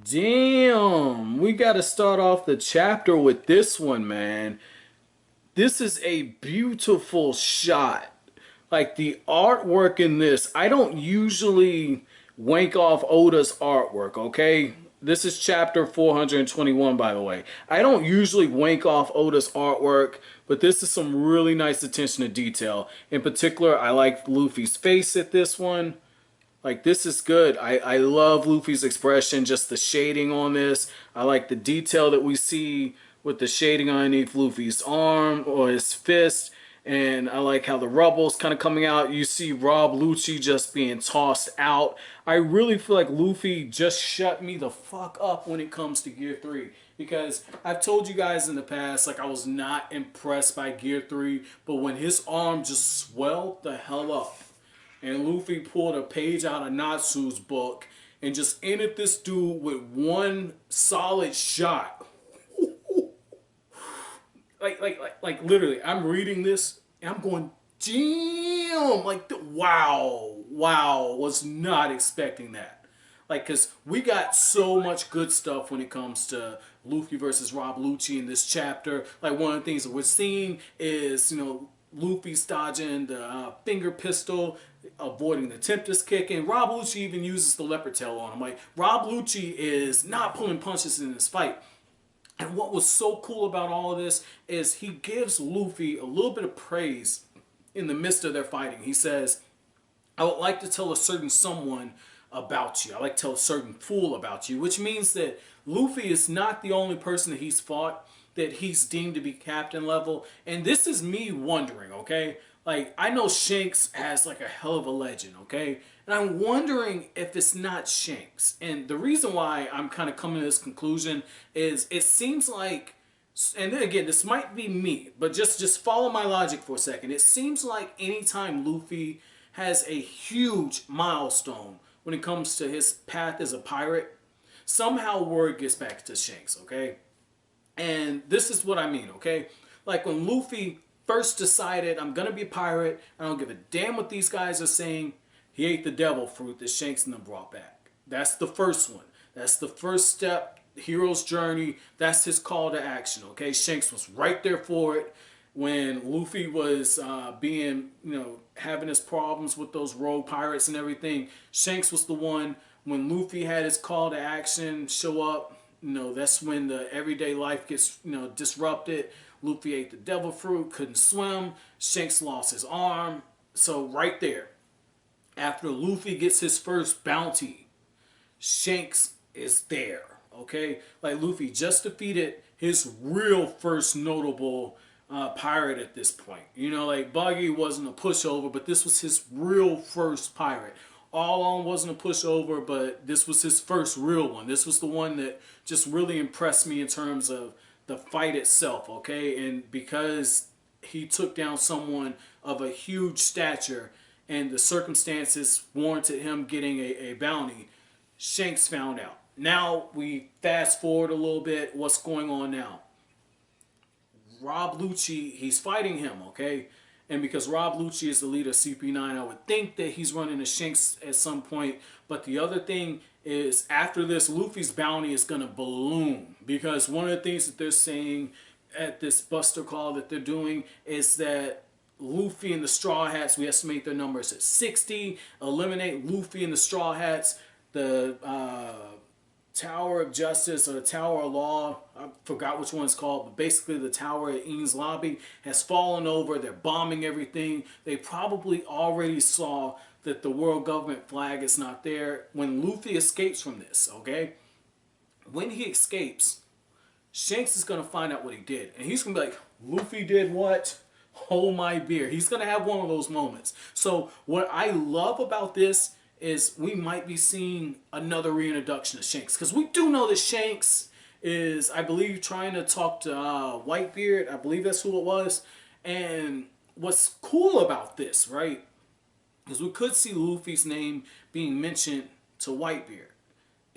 Damn, we got to start off the chapter with this one, man. This is a beautiful shot. Like the artwork in this, I don't usually wank off Oda's artwork, okay? This is chapter 421, by the way. I don't usually wank off Oda's artwork, but this is some really nice attention to detail. In particular, I like Luffy's face at this one. Like, this is good. I love Luffy's expression, just the shading on this. I like the detail that we see with the shading underneath Luffy's arm or his fist. And I like how the rubble's kind of coming out. You see Rob Lucci just being tossed out. I really feel like Luffy just shut me the fuck up when it comes to Gear 3. Because I've told you guys in the past, like, I was not impressed by Gear 3. But when his arm just swelled the hell up, and Luffy pulled a page out of Natsu's book and just ended this dude with one solid shot. Like literally, I'm reading this and I'm going, damn, like, wow, was not expecting that. Like, because we got so much good stuff when it comes to Luffy versus Rob Lucci in this chapter. Like, one of the things that we're seeing is, Luffy's dodging the finger pistol, avoiding the Tempest kick, and Rob Lucci even uses the leopard tail on him. Like, Rob Lucci is not pulling punches in this fight. And what was so cool about all of this is he gives Luffy a little bit of praise in the midst of their fighting. He says, I would like to tell a certain someone about you. I like to tell a certain fool about you, which means that Luffy is not the only person that he's fought that he's deemed to be captain level. And this is me wondering, okay? Like, I know Shanks has like a hell of a legend, okay? And I'm wondering if it's not Shanks. And the reason why I'm kind of coming to this conclusion is it seems like, and then again, this might be me, but just follow my logic for a second. It seems like anytime Luffy has a huge milestone when it comes to his path as a pirate, somehow word gets back to Shanks, okay? And this is what I mean, okay? Like when Luffy first decided, I'm gonna be a pirate, I don't give a damn what these guys are saying, he ate the devil fruit that Shanks and them brought back. That's the first one. That's the first step, hero's journey. That's his call to action, okay? Shanks was right there for it. When Luffy was being, having his problems with those rogue pirates and everything, Shanks was the one. When Luffy had his call to action show up, that's when the everyday life gets, disrupted. Luffy ate the devil fruit, couldn't swim. Shanks lost his arm. So right there, after Luffy gets his first bounty, Shanks is there, okay? Like, Luffy just defeated his real first notable pirate at this point. Like, Buggy wasn't a pushover, but this was his real first pirate. All on wasn't a pushover, but this was his first real one. This was the one that just really impressed me in terms of the fight itself, okay? And because he took down someone of a huge stature and the circumstances warranted him getting a bounty, Shanks found out. Now we fast forward a little bit. What's going on now? Rob Lucci, he's fighting him, okay? And because Rob Lucci is the leader of CP9, I would think that he's running a Shanks at some point. But the other thing is, after this, Luffy's bounty is going to balloon. Because one of the things that they're saying at this Buster Call that they're doing is that Luffy and the Straw Hats, we estimate their numbers at 60. Eliminate Luffy and the Straw Hats. The Tower of Justice or the Tower of Law, I forgot which one it's called, but basically the tower at Enies Lobby has fallen over. They're bombing everything. They probably already saw that the world government flag is not there. When Luffy escapes from this, okay? When he escapes, Shanks is going to find out what he did. And he's going to be like, Luffy did what? Hold my beer. He's going to have one of those moments. So what I love about this is we might be seeing another reintroduction of Shanks. Because we do know that Shanks is, I believe, trying to talk to Whitebeard. I believe that's who it was. And what's cool about this, right, is we could see Luffy's name being mentioned to Whitebeard.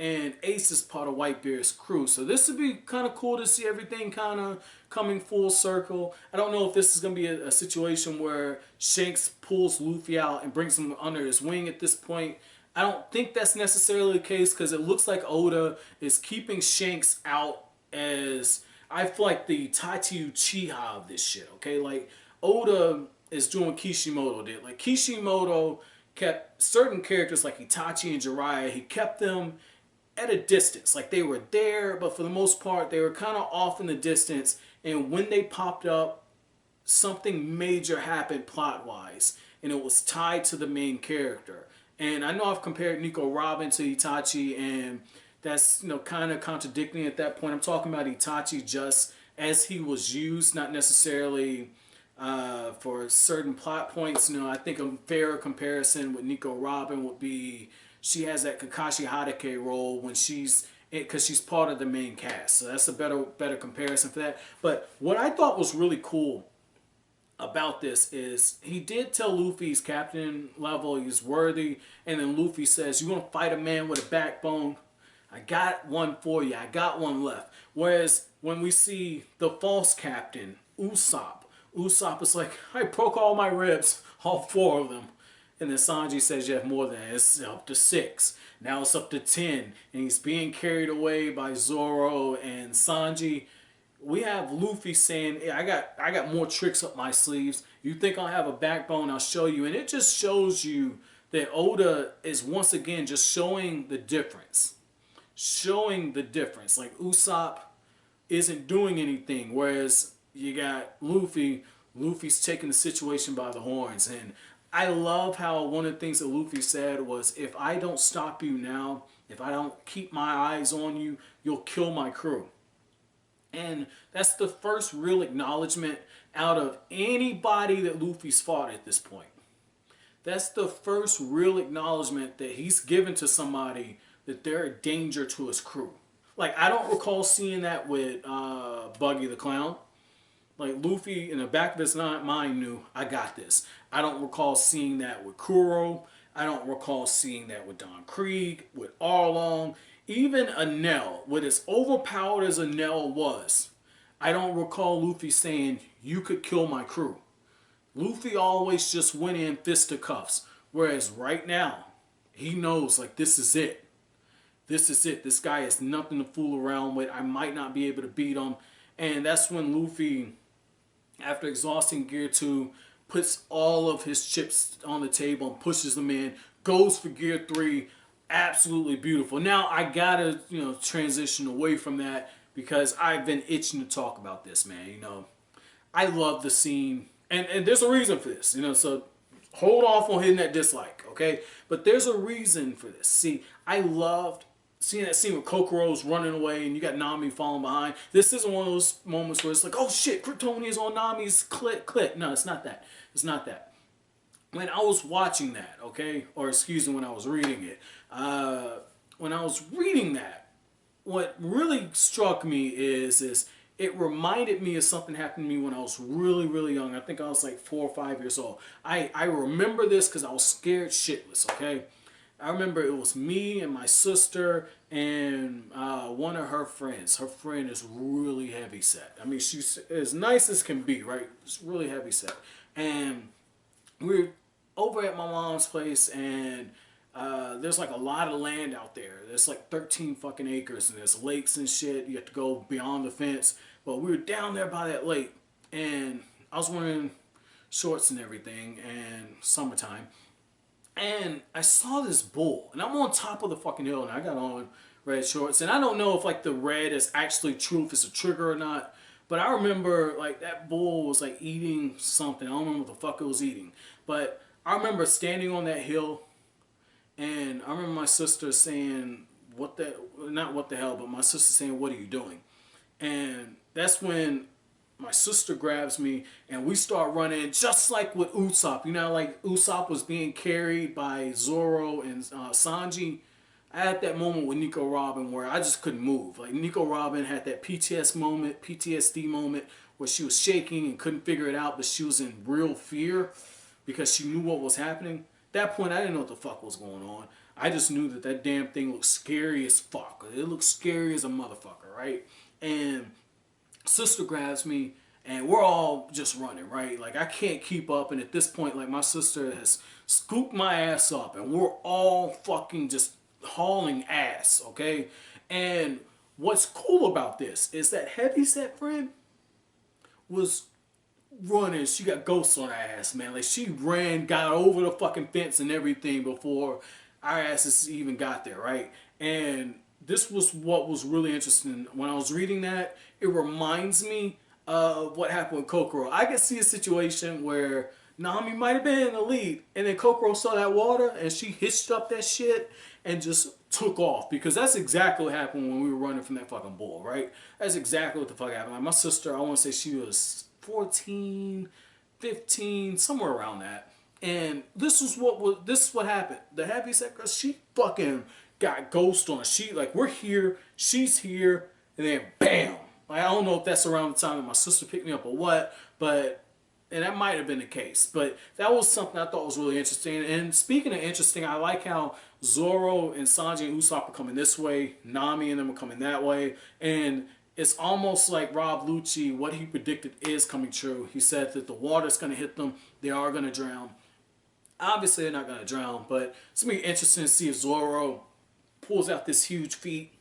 And Ace is part of Whitebeard's crew. So this would be kind of cool to see everything kind of coming full circle. I don't know if this is going to be a situation where Shanks pulls Luffy out and brings him under his wing at this point. I don't think that's necessarily the case because it looks like Oda is keeping Shanks out as I feel like the Taichi Uchiha of this shit. Okay, like Oda is doing Kishimoto did. Like Kishimoto kept certain characters like Itachi and Jiraiya. He kept them at a distance. Like they were there, but for the most part, they were kind of off in the distance. And when they popped up, something major happened plot wise, and it was tied to the main character. And I know I've compared Nico Robin to Itachi, and that's kind of contradicting at that point. I'm talking about Itachi just as he was used, not necessarily for certain plot points. I think a fair comparison with Nico Robin would be she has that Kakashi Hatake role when because she's part of the main cast. So that's a better comparison for that. But what I thought was really cool about this is he did tell Luffy he's captain level, he's worthy, and then Luffy says, "You want to fight a man with a backbone? I got one for you. I got one left." Whereas when we see the false captain, Usopp is like, "I broke all my ribs, all four of them." And then Sanji says you have more than that. It's up to 6. Now it's up to 10. And he's being carried away by Zoro and Sanji. We have Luffy saying, "Hey, I got more tricks up my sleeves. You think I'll have a backbone? I'll show you." And it just shows you that Oda is once again just showing the difference. Showing the difference. Like Usopp isn't doing anything, whereas you got Luffy's taking the situation by the horns. And I love how one of the things that Luffy said was, "If I don't stop you now, if I don't keep my eyes on you, you'll kill my crew." And that's the first real acknowledgement out of anybody that Luffy's fought at this point. That's the first real acknowledgement that he's given to somebody that they're a danger to his crew. Like, I don't recall seeing that with Buggy the Clown. Like, Luffy, in the back of his mind, knew, I got this. I don't recall seeing that with Kuro. I don't recall seeing that with Don Krieg, with Arlong. Even Enel, with as overpowered as Enel was, I don't recall Luffy saying, "You could kill my crew." Luffy always just went in fisticuffs. Whereas right now, he knows, like, this is it. This is it. This guy is nothing to fool around with. I might not be able to beat him. And that's when Luffy, after exhausting Gear 2, puts all of his chips on the table and pushes them in, goes for Gear 3. Absolutely beautiful. Now I gotta, transition away from that because I've been itching to talk about this, man. I love the scene, and there's a reason for this, so hold off on hitting that dislike, okay? But there's a reason for this. See, I loved seeing that scene with Kokoro's running away and you got Nami falling behind. This isn't one of those moments where it's like, oh shit, Kryptonia's on Nami's click. No, it's not that. It's not that. When I was watching that, okay, or excuse me, when I was reading it, what really struck me is it reminded me of something happened to me when I was really, really young. I think I was like 4 or 5 years old. I remember this because I was scared shitless, okay? I remember it was me and my sister and one of her friends. Her friend is really heavy set. I mean, she's as nice as can be, right? It's really heavy set. And we're over at my mom's place, and there's like a lot of land out there. There's like 13 fucking acres, and there's lakes and shit. You have to go beyond the fence. But we were down there by that lake, and I was wearing shorts and everything, and summertime. And I saw this bull, and I'm on top of the fucking hill, and I got on red shorts. And I don't know if like the red is actually true, if it's a trigger or not. But I remember like that bull was like eating something. I don't remember what the fuck it was eating. But I remember standing on that hill, and I remember my sister saying, not what the hell, but my sister saying, "What are you doing?" And that's when my sister grabs me, and we start running, just like with Usopp. Like Usopp was being carried by Zoro and Sanji. I had that moment with Nico Robin where I just couldn't move. Like Nico Robin had that PTSD moment where she was shaking and couldn't figure it out, but she was in real fear because she knew what was happening. At that point, I didn't know what the fuck was going on. I just knew that damn thing looked scary as fuck. It looked scary as a motherfucker, right? And sister grabs me, and we're all just running, right? Like I can't keep up, and at this point, like my sister has scooped my ass up, and we're all fucking just hauling ass, okay? And what's cool about this is that heavyset friend was running. She got ghosts on her ass, man. Like she ran, got over the fucking fence and everything before our asses even got there, right? And this was what was really interesting. When I was reading that, it reminds me of what happened with Kokoro. I could see a situation where Nami might have been in the lead, and then Kokoro saw that water, and she hitched up that shit and just took off. Because that's exactly what happened when we were running from that fucking bull, right? That's exactly what the fuck happened. Like my sister, I want to say she was 14, 15, somewhere around that. And this is what happened. The heavyset girl, she fucking got ghost on. She like we're here, she's here, and then bam. Like, I don't know if that's around the time that my sister picked me up or what, but and that might have been the case. But that was something I thought was really interesting. And speaking of interesting, I like how Zoro and Sanji and Usopp are coming this way, Nami and them are coming that way, and it's almost like Rob Lucci, what he predicted is coming true. He said that the water's going to hit them, they are going to drown. Obviously, they're not going to drown, but it's going to be interesting to see if Zoro pulls out this huge feat,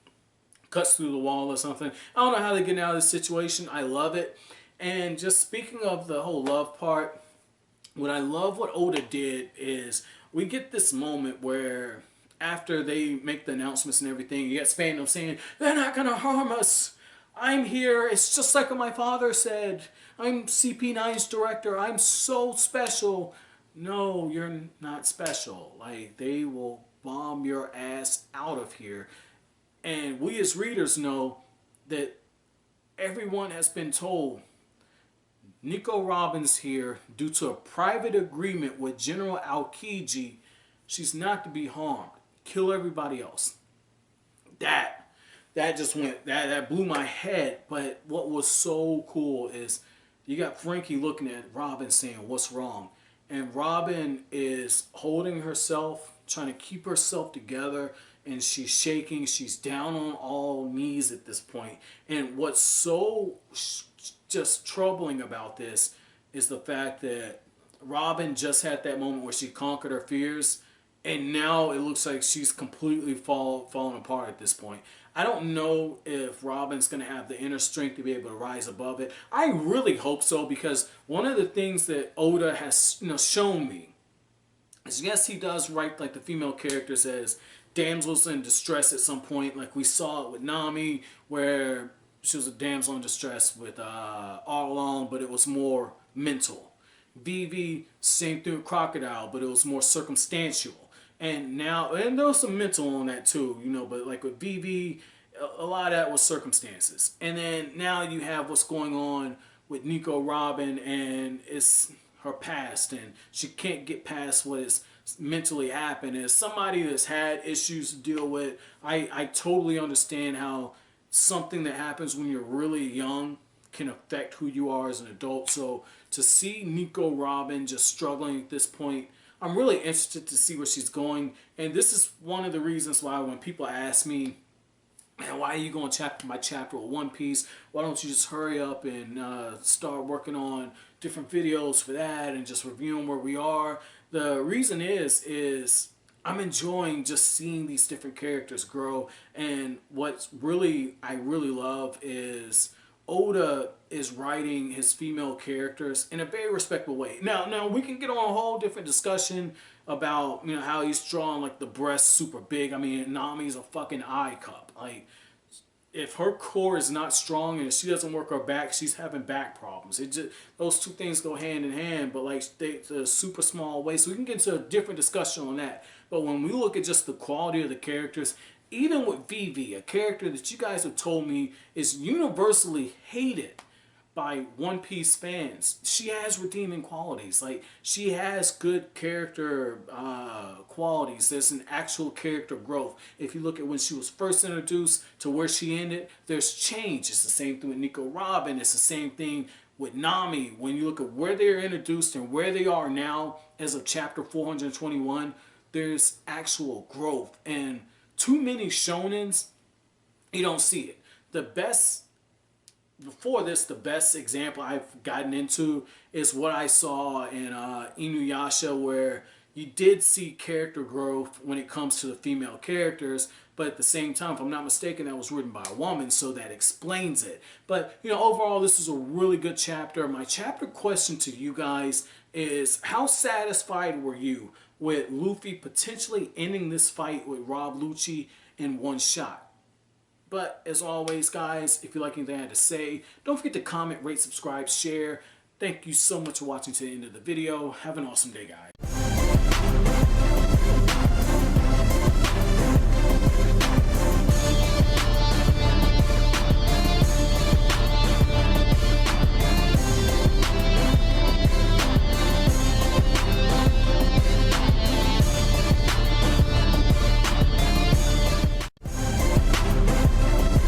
cuts through the wall or something. I don't know how they're getting out of this situation. I love it. And just speaking of the whole love part, what I love what Oda did is we get this moment where after they make the announcements and everything, you got fandom saying, they're not going to harm us. I'm here. It's just like what my father said. I'm CP9's director. I'm so special. No, you're not special. Like, they will bomb your ass out of here. And we as readers know that everyone has been told Nico Robin's here due to a private agreement with General Aokiji. She's not to be harmed. Kill everybody else. That just went, that blew my head. But what was so cool is you got Frankie looking at Robin saying, what's wrong? And Robin is holding herself, trying to keep herself together, and she's shaking. She's down on all knees at this point. And what's so just troubling about this is the fact that Robin just had that moment where she conquered her fears, and now it looks like she's completely fallen apart at this point. I don't know if Robin's going to have the inner strength to be able to rise above it. I really hope so, because one of the things that Oda has shown me is, yes, he does write like the female characters as damsels in distress at some point. Like we saw it with Nami, where she was a damsel in distress with all along, but it was more mental. Vivi, same thing with Crocodile, but it was more circumstantial. And now, and there was some mental on that too, but like with Vivi, a lot of that was circumstances. And then now you have what's going on with Nico Robin, and it's her past, and she can't get past what is mentally happened. As somebody that's had issues to deal with, I totally understand how something that happens when you're really young can affect who you are as an adult. So to see Nico Robin just struggling at this point, I'm really interested to see where she's going. And this is one of the reasons why when people ask me, man, why are you going chapter by chapter with One Piece? Why don't you just hurry up and start working on different videos for that and just reviewing where we are? The reason is I'm enjoying just seeing these different characters grow. And what's I really love is Oda is writing his female characters in a very respectful way. Now we can get on a whole different discussion about how he's drawing like the breasts super big. I mean, Nami's a fucking eye cup. Like, if her core is not strong and if she doesn't work her back, she's having back problems. It just, those two things go hand in hand, but like the super small waist. So we can get into a different discussion on that. But when we look at just the quality of the characters, even with Vivi, a character that you guys have told me is universally hated by One Piece fans, she has redeeming qualities. Like, she has good character qualities. There's an actual character growth. If you look at when she was first introduced to where she ended, there's change. It's the same thing with Nico Robin. It's the same thing with Nami. When you look at where they're introduced and where they are now as of chapter 421, there's actual growth. And too many shonens, you don't see it. The best before this, the best example I've gotten into is what I saw in Inuyasha, where you did see character growth when it comes to the female characters, but at the same time, if I'm not mistaken, that was written by a woman, so that explains it. But, you know, overall, this is a really good chapter. My chapter question to you guys is, how satisfied were you with Luffy potentially ending this fight with Rob Lucci in one shot? But as always, guys, if you like anything I had to say, don't forget to comment, rate, subscribe, share. Thank you so much for watching to the end of the video. Have an awesome day, guys.